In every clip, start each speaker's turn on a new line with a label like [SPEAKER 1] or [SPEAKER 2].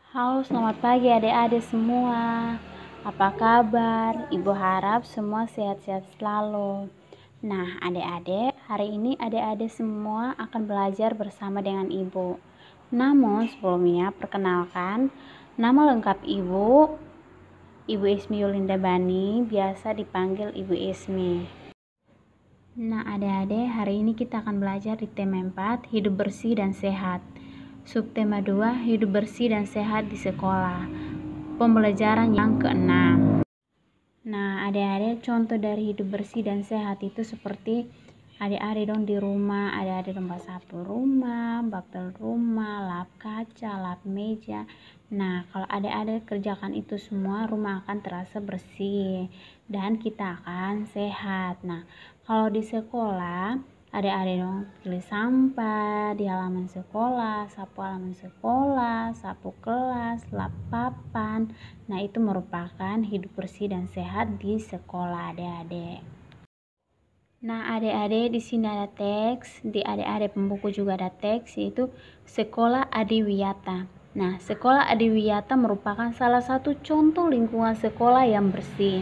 [SPEAKER 1] Halo, selamat pagi adik-adik semua. Apa kabar? Ibu harap semua sehat-sehat selalu. Nah, adik-adik, hari ini adik-adik semua akan belajar bersama dengan ibu. Namun sebelumnya, perkenalkan, nama lengkap Ibu Ismi Yulinda Bani, biasa dipanggil Ibu Ismi. Nah, adik-adik, hari ini kita akan belajar di tema 4, hidup bersih dan sehat. Subtema 2, hidup bersih dan sehat di sekolah. Pembelajaran yang ke-6. Nah, adik-adik, contoh dari hidup bersih dan sehat itu seperti adik-adik dong di rumah, adik-adik dong sapu rumah, bapel rumah, lap kaca, lap meja. Nah, kalau adik-adik kerjakan itu semua, rumah akan terasa bersih dan kita akan sehat. Nah, kalau di sekolah, adik-adik dong pilih sampah di halaman sekolah, sapu halaman sekolah, sapu kelas, lap papan. Nah, itu merupakan hidup bersih dan sehat di sekolah adik-adik. Nah, adik-adik di sini ada teks, di adik-adik pembuku juga ada teks, yaitu Sekolah Adiwiyata. Nah, Sekolah Adiwiyata merupakan salah satu contoh lingkungan sekolah yang bersih.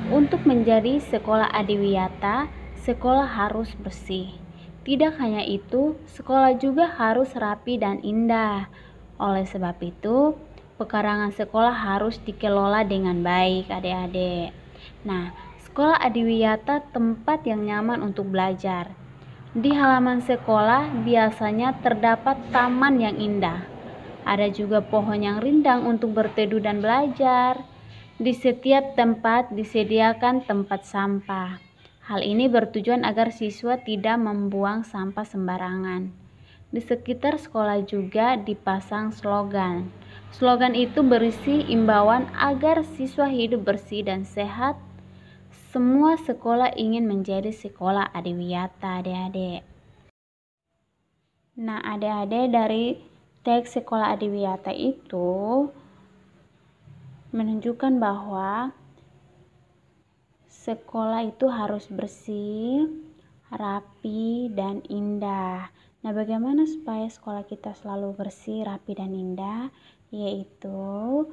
[SPEAKER 1] Untuk menjadi sekolah adiwiyata, sekolah harus bersih. Tidak hanya itu, sekolah juga harus rapi dan indah. Oleh sebab itu, pekarangan sekolah harus dikelola dengan baik, adik-adik. Nah, sekolah adiwiyata tempat yang nyaman untuk belajar. Di halaman sekolah biasanya terdapat taman yang indah. Ada juga pohon yang rindang untuk berteduh dan belajar. Di setiap tempat disediakan tempat sampah. Hal ini bertujuan agar siswa tidak membuang sampah sembarangan. Di sekitar sekolah juga dipasang slogan. Slogan itu berisi imbauan agar siswa hidup bersih dan sehat. Semua sekolah ingin menjadi sekolah adiwiyata, adik-adik. Nah, adik-adik, dari teks sekolah adiwiyata itu menunjukkan bahwa sekolah itu harus bersih, rapi, dan indah. Nah, bagaimana supaya sekolah kita selalu bersih, rapi, dan indah? Yaitu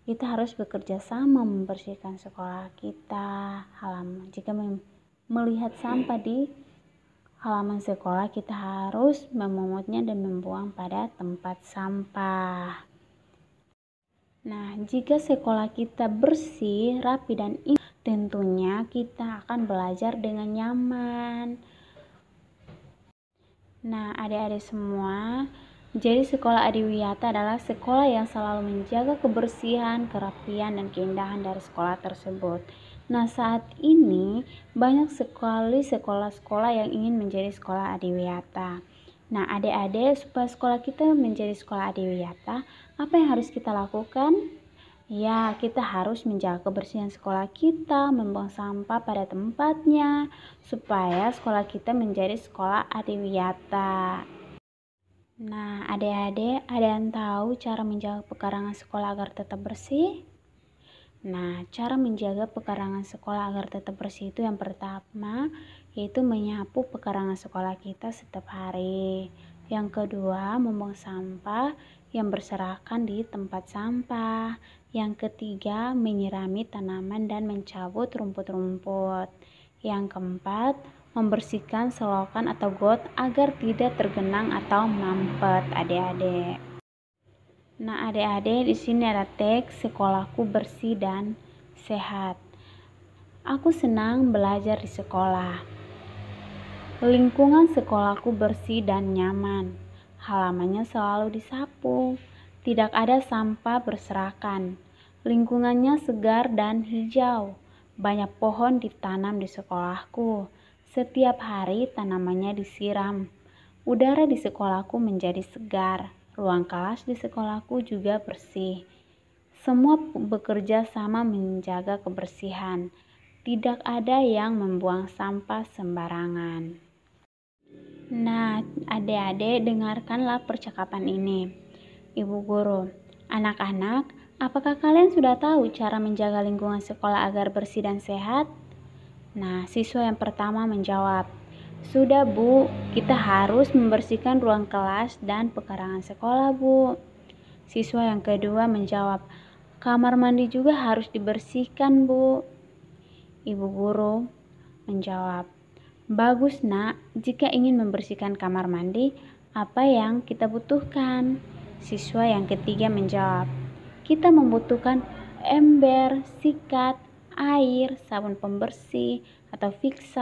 [SPEAKER 1] kita harus bekerja sama membersihkan sekolah kita. Jika melihat sampah di halaman sekolah, kita harus memungutnya dan membuang pada tempat sampah. Nah, jika sekolah kita bersih, rapi, dan indah, tentunya kita akan belajar dengan nyaman. Nah, adik-adik semua, jadi sekolah adiwiyata adalah sekolah yang selalu menjaga kebersihan, kerapian, dan keindahan dari sekolah tersebut. Nah, saat ini banyak sekali sekolah-sekolah yang ingin menjadi sekolah adiwiyata. Nah, adik-adik, supaya sekolah kita menjadi sekolah adiwiyata, apa yang harus kita lakukan? Ya, kita harus menjaga kebersihan sekolah kita, membuang sampah pada tempatnya, supaya sekolah kita menjadi sekolah adiwiyata. Nah, adik-adik, ada yang tahu cara menjaga pekarangan sekolah agar tetap bersih? Nah, cara menjaga pekarangan sekolah agar tetap bersih itu yang pertama, yaitu menyapu pekarangan sekolah kita setiap hari. Yang kedua, membuang sampah yang berserakan di tempat sampah. Yang ketiga, menyirami tanaman dan mencabut rumput-rumput. Yang keempat, membersihkan selokan atau got agar tidak tergenang atau mampet, adik-adik. Nah, adik-adik, di sini ada teks sekolahku bersih dan sehat. Aku senang belajar di sekolah. Lingkungan sekolahku bersih dan nyaman. Halamannya selalu disapu. Tidak ada sampah berserakan. Lingkungannya segar dan hijau. Banyak pohon ditanam di sekolahku. Setiap hari tanamannya disiram. Udara di sekolahku menjadi segar. Ruang kelas di sekolahku juga bersih. Semua bekerja sama menjaga kebersihan. Tidak ada yang membuang sampah sembarangan. Nah, adik-adik, dengarkanlah percakapan ini. Ibu guru, anak-anak, apakah kalian sudah tahu cara menjaga lingkungan sekolah agar bersih dan sehat? Nah, siswa yang pertama menjawab, "Sudah, Bu, kita harus membersihkan ruang kelas dan pekarangan sekolah, Bu." Siswa yang kedua menjawab, kamar mandi juga harus dibersihkan, Bu. Ibu guru menjawab, bagus nak, jika ingin membersihkan kamar mandi, apa yang kita butuhkan? Siswa yang ketiga menjawab, kita membutuhkan ember, sikat, air, sabun pembersih, atau Vicks,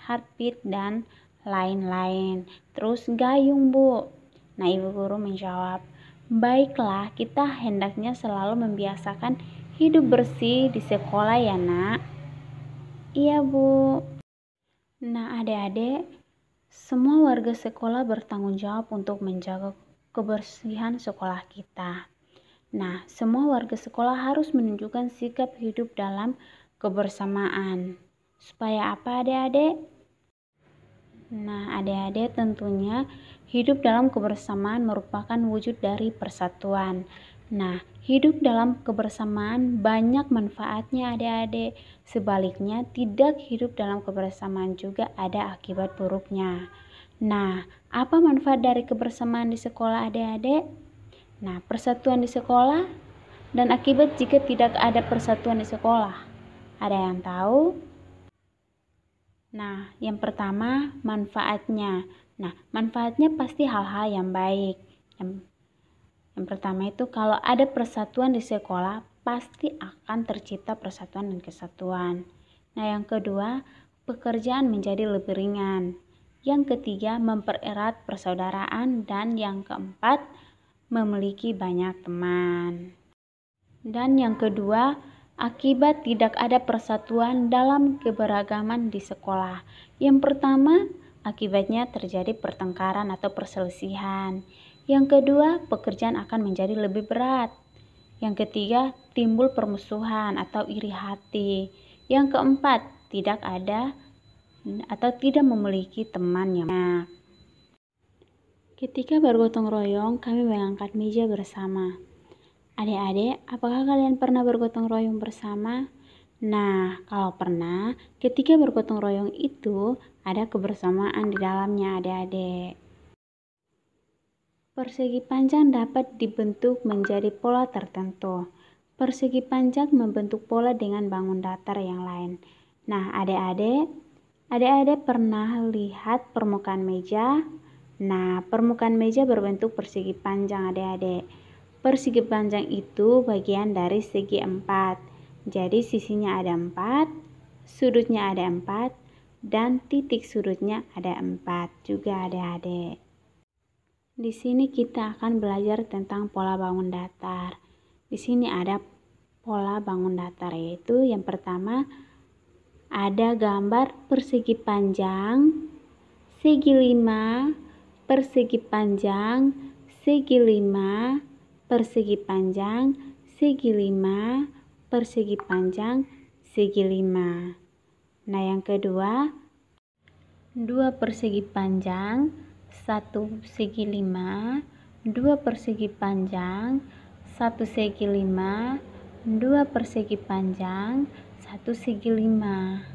[SPEAKER 1] Harpic, dan lain-lain. Terus gayung, Bu. Nah, ibu guru menjawab, baiklah, kita hendaknya selalu membiasakan hidup bersih di sekolah ya nak. Iya, Bu. Nah, adik-adik, semua warga sekolah bertanggung jawab untuk menjaga kebersihan sekolah kita. Nah, semua warga sekolah harus menunjukkan sikap hidup dalam kebersamaan. Supaya apa, adik-adik? Nah, adik-adik, tentunya hidup dalam kebersamaan merupakan wujud dari persatuan. Nah, hidup dalam kebersamaan banyak manfaatnya, adik-adik. Sebaliknya, tidak hidup dalam kebersamaan juga ada akibat buruknya. Nah, apa manfaat dari kebersamaan di sekolah, adik-adik? Nah, persatuan di sekolah dan akibat jika tidak ada persatuan di sekolah. Ada yang tahu? Nah, yang pertama manfaatnya. Nah, manfaatnya pasti hal-hal yang baik. Yang pertama itu kalau ada persatuan di sekolah, pasti akan tercipta persatuan dan kesatuan. Nah, yang kedua, pekerjaan menjadi lebih ringan. Yang ketiga, mempererat persaudaraan. Dan yang keempat, memiliki banyak teman. Dan yang kedua, akibat tidak ada persatuan dalam keberagaman di sekolah. Yang pertama, akibatnya terjadi pertengkaran atau perselisihan. Yang kedua, pekerjaan akan menjadi lebih berat. Yang ketiga, timbul permusuhan atau iri hati. Yang keempat, tidak ada atau tidak memiliki teman yang banyak. Ketika bergotong royong, kami mengangkat meja bersama. Adik-adik, apakah kalian pernah bergotong royong bersama? Nah, kalau pernah, ketika bergotong royong itu ada kebersamaan di dalamnya, adik-adik. Persegi panjang dapat dibentuk menjadi pola tertentu. Persegi panjang membentuk pola dengan bangun datar yang lain. Nah, adik-adik pernah lihat permukaan meja? Nah, permukaan meja berbentuk persegi panjang, adik-adik. Persegi panjang itu bagian dari segi 4. Jadi sisinya ada 4, sudutnya ada 4, dan titik sudutnya ada 4 juga, adik-adik. Di sini kita akan belajar tentang pola bangun datar. Di sini ada pola bangun datar, yaitu yang pertama ada gambar persegi panjang, segi 5, persegi panjang, segi 5, persegi panjang, segi 5, persegi panjang, segi 5. Nah, yang kedua, 2 persegi panjang, 1 segi 5, 2 persegi panjang, 1 segi 5, 2 persegi panjang, 1 segi 5.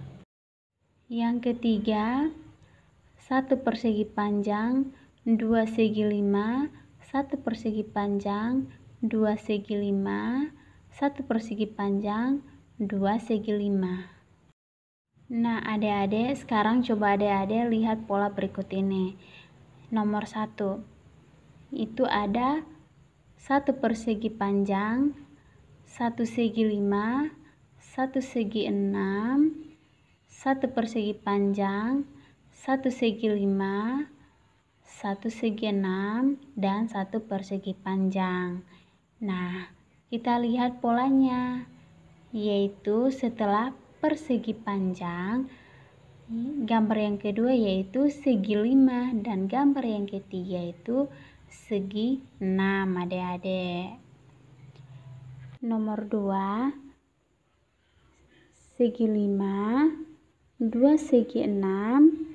[SPEAKER 1] Yang ketiga, 1 persegi panjang, 2 segi 5, 1 persegi panjang, 2 segi 5, 1 persegi panjang, 2 segi 5. Nah, adik-adik, sekarang coba adik-adik lihat pola berikut ini. Nomor 1, itu ada 1 persegi panjang, 1 segi 5, 1 segi 6, 1 persegi panjang, 1 segi 5, 1 segi 6, dan 1 persegi panjang. Nah, kita lihat polanya, yaitu setelah persegi panjang, gambar yang kedua yaitu segi 5 dan gambar yang ketiga itu segi 6, adik-adik. Nomor 2, segi 5, 2 segi 6,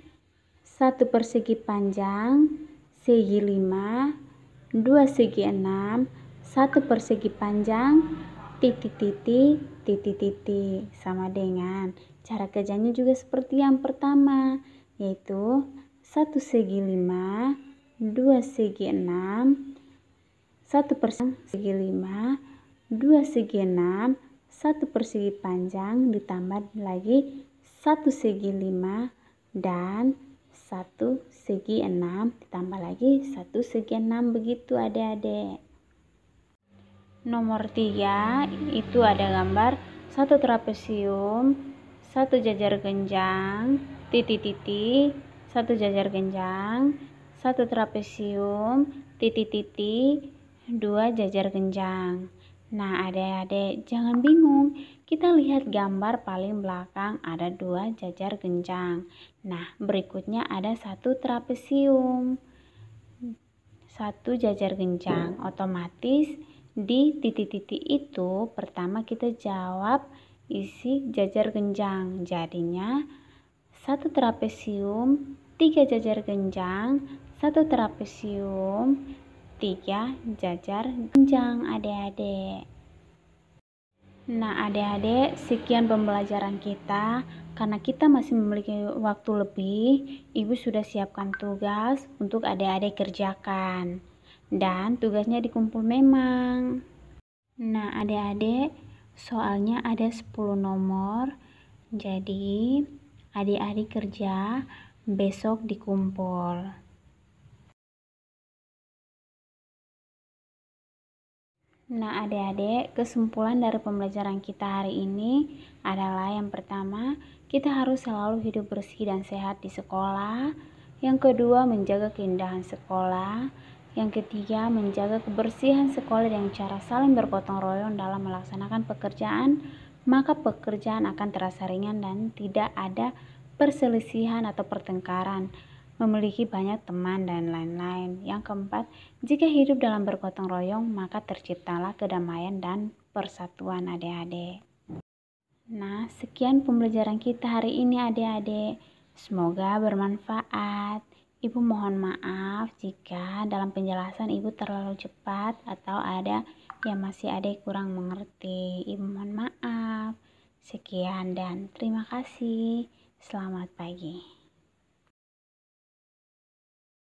[SPEAKER 1] 1 persegi panjang, segi 5, 2 segi 6, 1 persegi panjang, titik-titik, sama dengan cara kerjanya juga seperti yang pertama, yaitu 1 segi 5, 2 segi 6, 1/segi 5, 2 segi 6, 1 persegi panjang ditambah lagi 1 segi 5 dan 1 segi 6 ditambah lagi 1 segi 6. Begitu adik-adik. Nomor 3 itu ada gambar 1 trapesium, 1 jajar genjang, titik-titik, 1 jajar genjang, 1 trapesium, titik-titik, 2 jajar genjang. Nah, adik-adik jangan bingung. Kita lihat gambar paling belakang ada 2 jajar genjang. Nah, berikutnya ada 1 trapesium, 1 jajar genjang. Otomatis di titik-titik itu pertama kita jawab isi jajar genjang. Jadinya 1 trapesium, 3 jajar genjang, 1 trapesium, 3 jajar genjang adik-adik. Nah adik-adik, sekian pembelajaran kita. Karena kita masih memiliki waktu lebih, ibu sudah siapkan tugas untuk adik-adik kerjakan. Dan tugasnya dikumpul memang. Nah adik-adik, soalnya ada 10 nomor. Jadi adik-adik kerja besok dikumpul. Nah adik-adik, kesimpulan dari pembelajaran kita hari ini adalah yang pertama, kita harus selalu hidup bersih dan sehat di sekolah. Yang kedua, menjaga keindahan sekolah. Yang ketiga, menjaga kebersihan sekolah dengan cara saling bergotong royong dalam melaksanakan pekerjaan, maka pekerjaan akan terasa ringan dan tidak ada perselisihan atau pertengkaran, memiliki banyak teman dan lain-lain. Yang keempat, jika hidup dalam bergotong royong, maka terciptalah kedamaian dan persatuan adik-adik. Nah, sekian pembelajaran kita hari ini adik-adik. Semoga bermanfaat. Ibu mohon maaf jika dalam penjelasan ibu terlalu cepat atau ada yang masih adik kurang mengerti. Ibu mohon maaf. Sekian dan terima kasih. Selamat pagi.